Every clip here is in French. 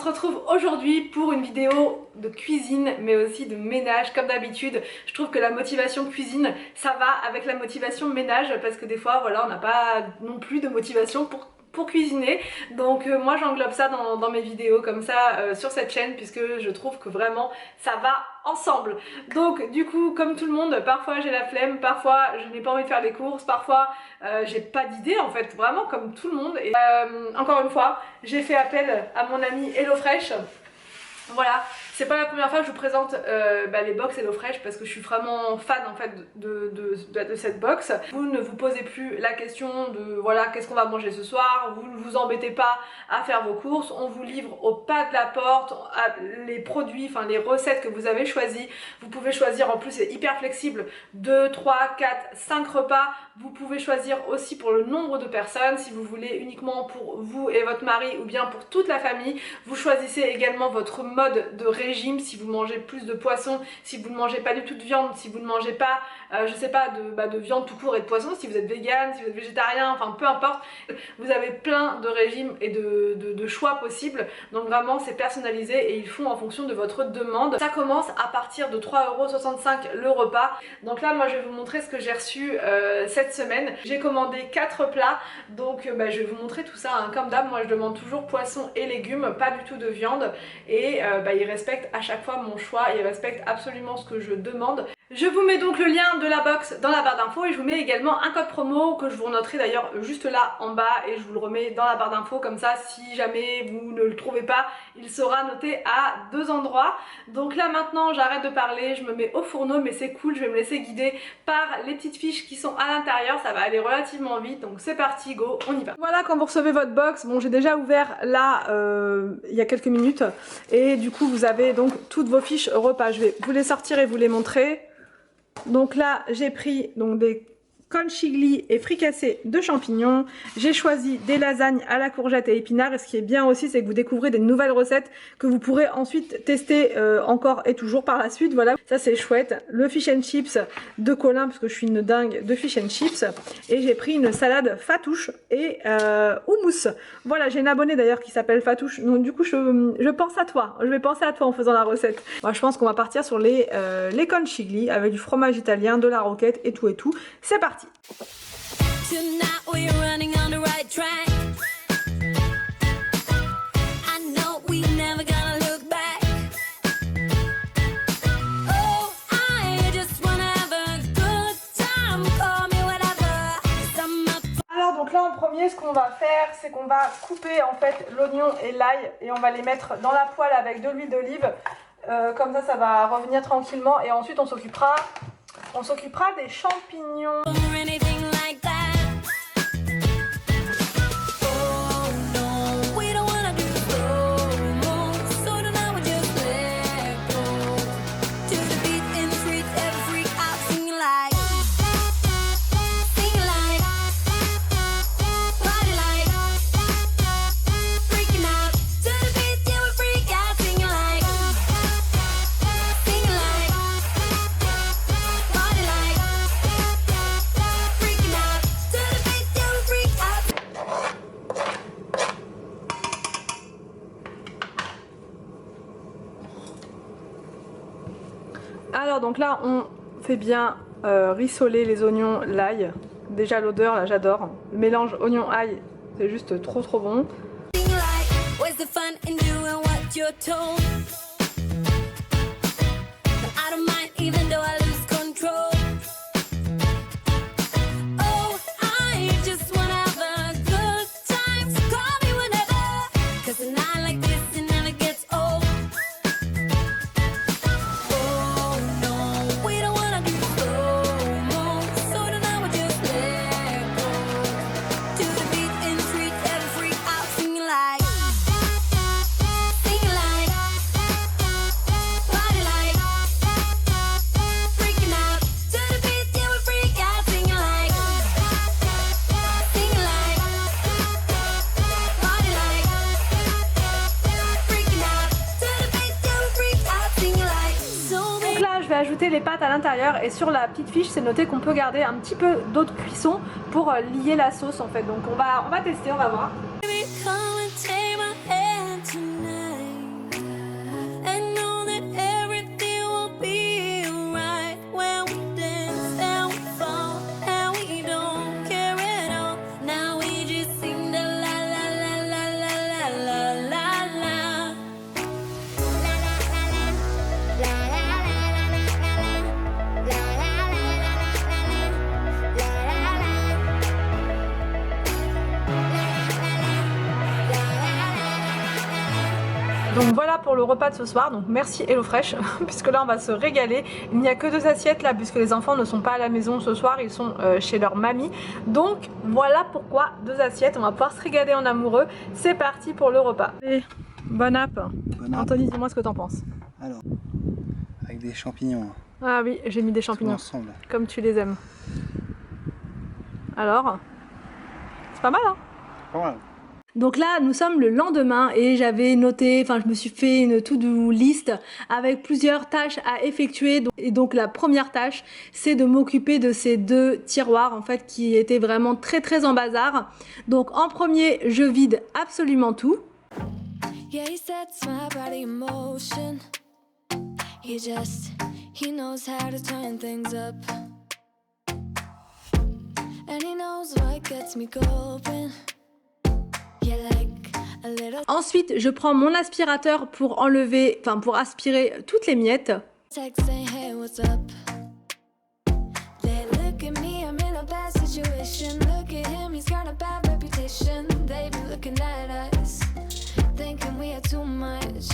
se retrouve aujourd'hui pour une vidéo de cuisine mais aussi de ménage comme d'habitude. Je trouve que la motivation cuisine ça va avec la motivation ménage parce que des fois voilà on n'a pas non plus de motivation pour cuisiner, donc moi j'englobe ça dans mes vidéos comme ça sur cette chaîne puisque je trouve que vraiment ça va ensemble. Donc du coup comme tout le monde, parfois j'ai la flemme, parfois je n'ai pas envie de faire les courses, parfois j'ai pas d'idée en fait, vraiment comme tout le monde. Et encore une fois j'ai fait appel à mon ami HelloFresh. Voilà, c'est pas la première fois que je vous présente les box HelloFresh parce que je suis vraiment fan en fait de cette box. Vous ne vous posez plus la question de voilà qu'est-ce qu'on va manger ce soir, vous ne vous embêtez pas à faire vos courses, on vous livre au pas de la porte les produits, enfin les recettes que vous avez choisies. Vous pouvez choisir, en plus c'est hyper flexible, 2, 3, 4, 5 repas. Vous pouvez choisir aussi pour le nombre de personnes, si vous voulez uniquement pour vous et votre mari ou bien pour toute la famille. Vous choisissez également votre mode de régime, si vous mangez plus de poisson, si vous ne mangez pas du tout de viande, si vous ne mangez pas, je sais pas, de viande tout court et de poisson, si vous êtes vegan, si vous êtes végétarien, enfin peu importe. Vous avez plein de régimes et de choix possibles, donc vraiment c'est personnalisé et ils font en fonction de votre demande. Ça commence à partir de 3,65 € le repas. Donc là moi je vais vous montrer ce que j'ai reçu cette semaine. J'ai commandé 4 plats, donc je vais vous montrer tout ça hein. Comme d'hab moi je demande toujours poisson et légumes, pas du tout de viande, et ils respectent à chaque fois mon choix, ils respectent absolument ce que je demande. Je vous mets donc le lien de la box dans la barre d'infos et je vous mets également un code promo que je vous noterai d'ailleurs juste là en bas et je vous le remets dans la barre d'infos, comme ça si jamais vous ne le trouvez pas il sera noté à 2 endroits. Donc là maintenant j'arrête de parler, je me mets au fourneau, mais c'est cool, je vais me laisser guider par les petites fiches qui sont à l'intérieur, ça va aller relativement vite, donc c'est parti, go, on y va. Voilà quand vous recevez votre box, bon j'ai déjà ouvert là il y a quelques minutes et du coup vous avez donc toutes vos fiches repas, je vais vous les sortir et vous les montrer. Donc là j'ai pris donc des conchigli et fricassés de champignons. J'ai choisi des lasagnes à la courgette et épinards, et ce qui est bien aussi c'est que vous découvrez des nouvelles recettes que vous pourrez ensuite tester encore et toujours par la suite. Voilà, ça c'est chouette. Le fish and chips de Colin parce que je suis une dingue de fish and chips, et j'ai pris une salade Fatouche et houmous. Voilà, j'ai une abonnée d'ailleurs qui s'appelle Fatouche, donc du coup je pense à toi, je vais penser à toi en faisant la recette. Moi je pense qu'on va partir sur les conchigli avec du fromage italien, de la roquette et tout. C'est parti. Alors donc là en premier ce qu'on va faire c'est qu'on va couper en fait l'oignon et l'ail et on va les mettre dans la poêle avec de l'huile d'olive, comme ça va revenir tranquillement, et ensuite on s'occupera des champignons. Alors donc là on fait bien rissoler les oignons, l'ail. Déjà l'odeur là j'adore. Le mélange oignon-ail c'est juste trop bon. Ajouter les pâtes à l'intérieur, et sur la petite fiche c'est noté qu'on peut garder un petit peu d'eau de cuisson pour lier la sauce en fait, donc on va tester, on va voir. Donc voilà pour le repas de ce soir, donc merci HelloFresh, puisque là on va se régaler. Il n'y a que 2 assiettes là, puisque les enfants ne sont pas à la maison ce soir, ils sont chez leur mamie. Donc voilà pourquoi 2 assiettes, on va pouvoir se régaler en amoureux. C'est parti pour le repas. Et bon app. Bon app. Anthony, dis-moi ce que t'en penses. Alors, avec des champignons. Ah oui, j'ai mis des champignons, ensemble. comme tu les aimes. Alors, c'est pas mal hein? Pas mal. Donc là, nous sommes le lendemain et j'avais noté, enfin je me suis fait une to-do list avec plusieurs tâches à effectuer. Et donc la première tâche, c'est de m'occuper de ces 2 tiroirs en fait qui étaient vraiment très en bazar. Donc en premier, je vide absolument tout. Yeah, he sets my body in motion. He knows how to turn things up. And he knows what gets me going. Yeah, like a little. Ensuite, je prends mon aspirateur pour enlever, enfin pour aspirer toutes les miettes. Text saying, hey, what's up? They look at me, I'm in a bad situation. Look at him, he's got a bad reputation. They be looking at us, thinking we are too much.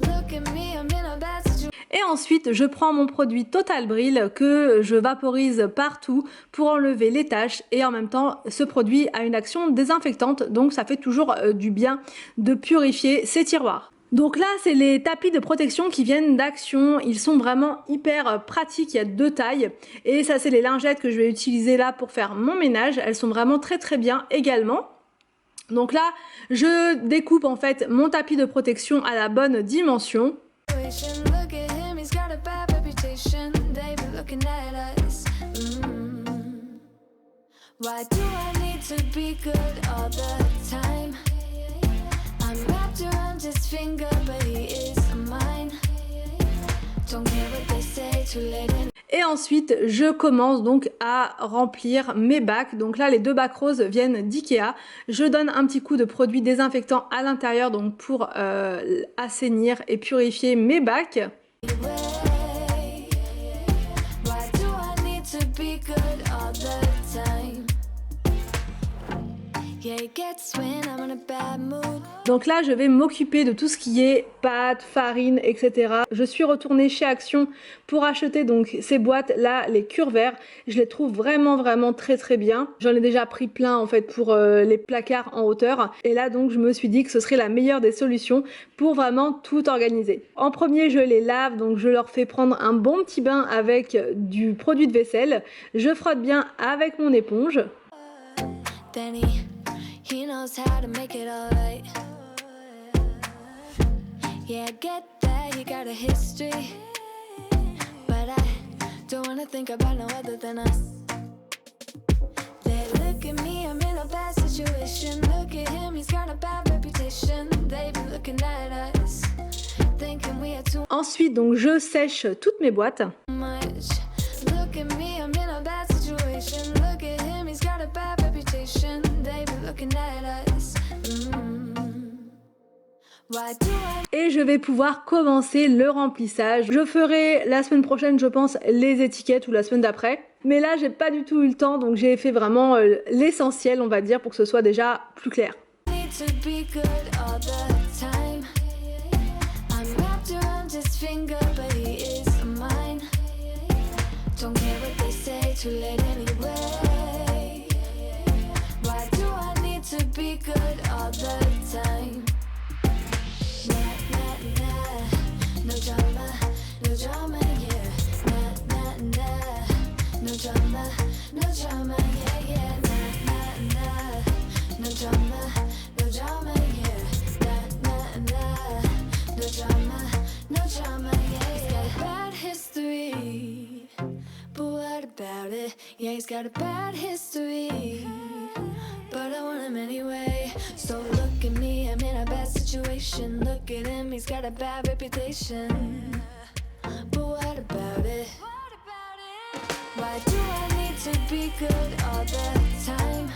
Look at me, I'm in a bad situation. Et ensuite, je prends mon produit Total Brill que je vaporise partout pour enlever les taches. Et en même temps, ce produit a une action désinfectante, donc ça fait toujours du bien de purifier ces tiroirs. Donc là, c'est les tapis de protection qui viennent d'Action. Ils sont vraiment hyper pratiques, il y a 2 tailles. Et ça, c'est les lingettes que je vais utiliser là pour faire mon ménage. Elles sont vraiment très bien également. Donc là, je découpe en fait mon tapis de protection à la bonne dimension. Look at him, he's got a bad reputation. They be looking at us. Why do I need to be good all the time? I'm wrapped around his finger, but he is mine. Don't care what they say, too late. Et ensuite, je commence donc à remplir mes bacs. Donc là, les 2 bacs roses viennent d'Ikea. Je donne un petit coup de produit désinfectant à l'intérieur donc pour assainir et purifier mes bacs. Donc là, je vais m'occuper de tout ce qui est pâtes, farine, etc. Je suis retournée chez Action pour acheter donc ces boîtes là, les cure-verres. Je les trouve vraiment très bien. J'en ai déjà pris plein en fait pour les placards en hauteur. Et là donc, je me suis dit que ce serait la meilleure des solutions pour vraiment tout organiser. En premier, je les lave, donc je leur fais prendre un bon petit bain avec du produit de vaisselle. Je frotte bien avec mon éponge. He knows how to make it alright. Yeah, I get that he got a history, but I don't wanna think about no other than us. They look at me, I'm in a bad situation. Look at him, he's got a bad reputation. They be looking at us, thinking we are too Ensuite, donc je sèche toutes mes boîtes. much. Look at me, I'm in a bad situation. Look at him, he's got a bad reputation. They be looking at us. Why do I... Et je vais pouvoir commencer le remplissage. Je ferai la semaine prochaine, je pense, les étiquettes ou la semaine d'après. Mais là, j'ai pas du tout eu le temps, donc j'ai fait vraiment l'essentiel, on va dire, pour que ce soit déjà plus clair. Need to be good all the time. I'm wrapped around his finger, but he is mine. Don't care what they say, too late anyway. Why do I need to be good all the time? Nah, nah, nah. No drama, yeah. Nah, nah, nah. No drama, yeah, yeah. Nah, nah, nah. No drama, yeah. Nah, nah, nah. No drama, yeah. He's got a bad history, but what about it? Yeah, he's got a bad history, but I want him anyway. So look at me, I'm in a bad situation. Look at him, he's got a bad reputation, but what about it? Why do I need to be good all the time?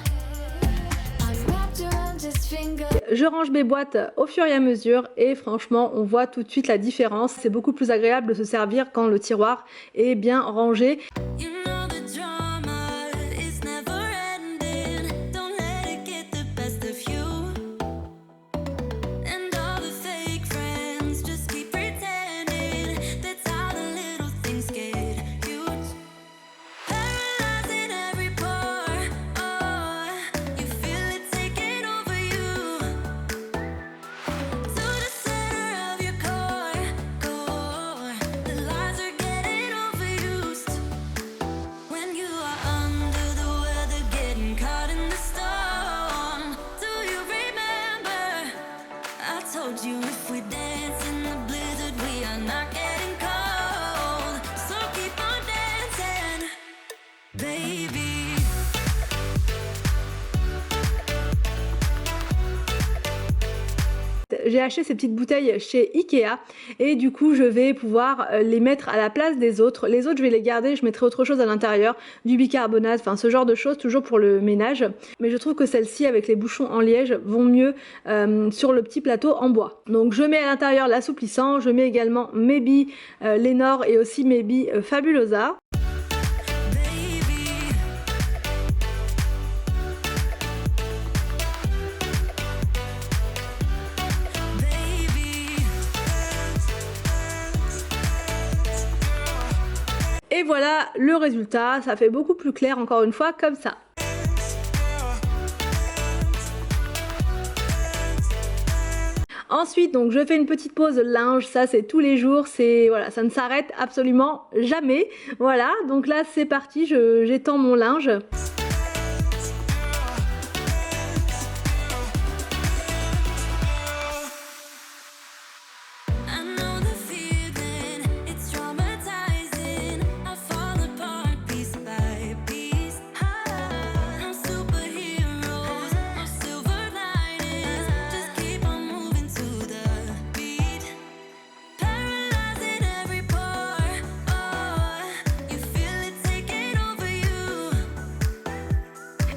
I'm wrapped around his finger. Je range mes boîtes au fur et à mesure et franchement, on voit tout de suite la différence. C'est beaucoup plus agréable de se servir quand le tiroir est bien rangé. You know the drama is never ending. Don't let it get the best of you. And all the fake friends if we dance in the blizzard, we are not getting cold. So keep on dancing, baby. J'ai acheté ces petites bouteilles chez Ikea et du coup je vais pouvoir les mettre à la place des autres. Les autres je vais les garder, je mettrai autre chose à l'intérieur, du bicarbonate, enfin ce genre de choses, toujours pour le ménage. Mais je trouve que celles-ci avec les bouchons en liège vont mieux sur le petit plateau en bois. Donc je mets à l'intérieur l'assouplissant, je mets également mes billes Lénore et aussi mes billes Fabulosa. Et voilà le résultat, ça fait beaucoup plus clair encore une fois comme ça. Ensuite donc je fais une petite pause linge, ça c'est tous les jours, c'est voilà, ça ne s'arrête absolument jamais. Voilà, donc là c'est parti, j'étends mon linge.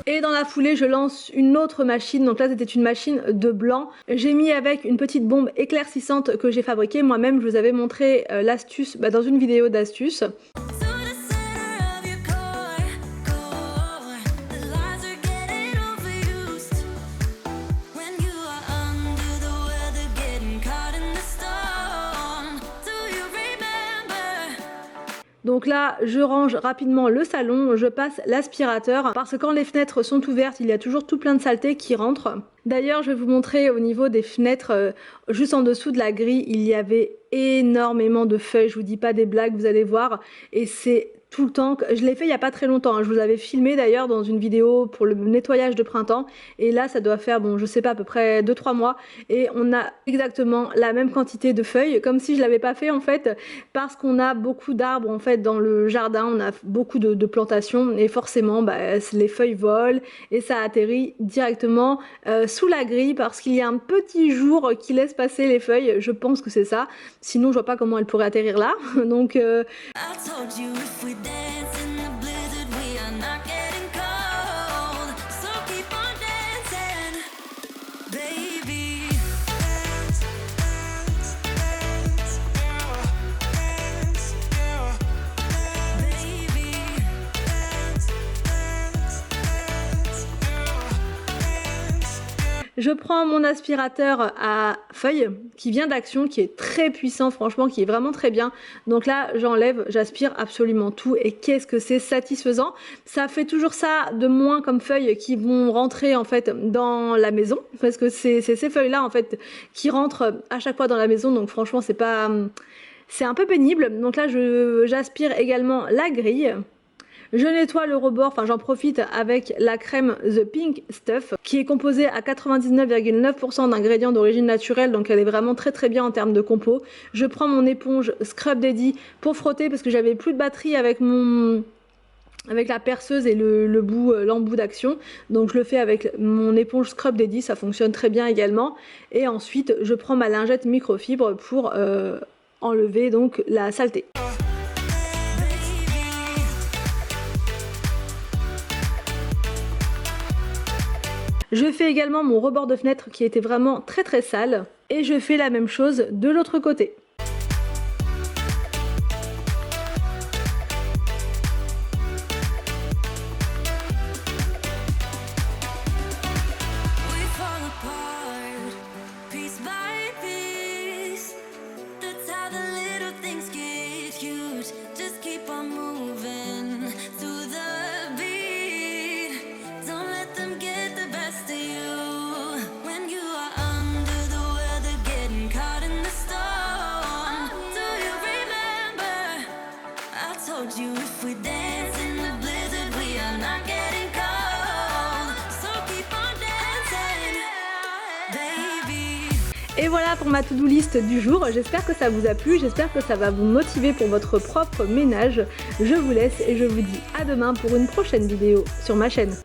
Et dans la foulée je lance une autre machine, donc là c'était une machine de blanc. J'ai mis avec une petite bombe éclaircissante que j'ai fabriquée moi-même, je vous avais montré l'astuce dans une vidéo d'astuce. Donc là, je range rapidement le salon, je passe l'aspirateur parce que quand les fenêtres sont ouvertes, il y a toujours tout plein de saleté qui rentre. D'ailleurs, je vais vous montrer au niveau des fenêtres, juste en dessous de la grille, il y avait énormément de feuilles, je vous dis pas des blagues, vous allez voir, et c'est tout le temps, je l'ai fait il n'y a pas très longtemps, hein. Je vous avais filmé d'ailleurs dans une vidéo pour le nettoyage de printemps et là ça doit faire, bon je sais pas, à peu près 2-3 mois et on a exactement la même quantité de feuilles, comme si je l'avais pas fait en fait, parce qu'on a beaucoup d'arbres en fait dans le jardin, on a beaucoup de plantations et forcément les feuilles volent et ça atterrit directement sous la grille parce qu'il y a un petit jour qui laisse passer les feuilles, je pense que c'est ça, sinon je vois pas comment elles pourraient atterrir là, donc Dance in the blizzard, we are not getting cold. So keep on dancing, baby. Dance, dance, dance, dance, baby. Dance, dance, dance. Je prends mon aspirateur à feuilles qui vient d'Action, qui est très puissant franchement, qui est vraiment très bien. Donc là j'enlève, j'aspire absolument tout et qu'est-ce que c'est satisfaisant. Ça fait toujours ça de moins comme feuilles qui vont rentrer en fait dans la maison, parce que c'est ces feuilles là en fait qui rentrent à chaque fois dans la maison, donc franchement c'est pas... c'est un peu pénible. Donc là j'aspire également la grille. Je nettoie le rebord, enfin j'en profite avec la crème The Pink Stuff qui est composée à 99,9% d'ingrédients d'origine naturelle, donc elle est vraiment très très bien en termes de compo. Je prends mon éponge Scrub Daddy pour frotter parce que j'avais plus de batterie avec la perceuse et l'embout d'Action, donc je le fais avec mon éponge Scrub Daddy, ça fonctionne très bien également. Et ensuite je prends ma lingette microfibre pour enlever donc la saleté. Je fais également mon rebord de fenêtre qui était vraiment très très sale et je fais la même chose de l'autre côté. Et voilà pour ma to-do list du jour, j'espère que ça vous a plu, j'espère que ça va vous motiver pour votre propre ménage. Je vous laisse et je vous dis à demain pour une prochaine vidéo sur ma chaîne.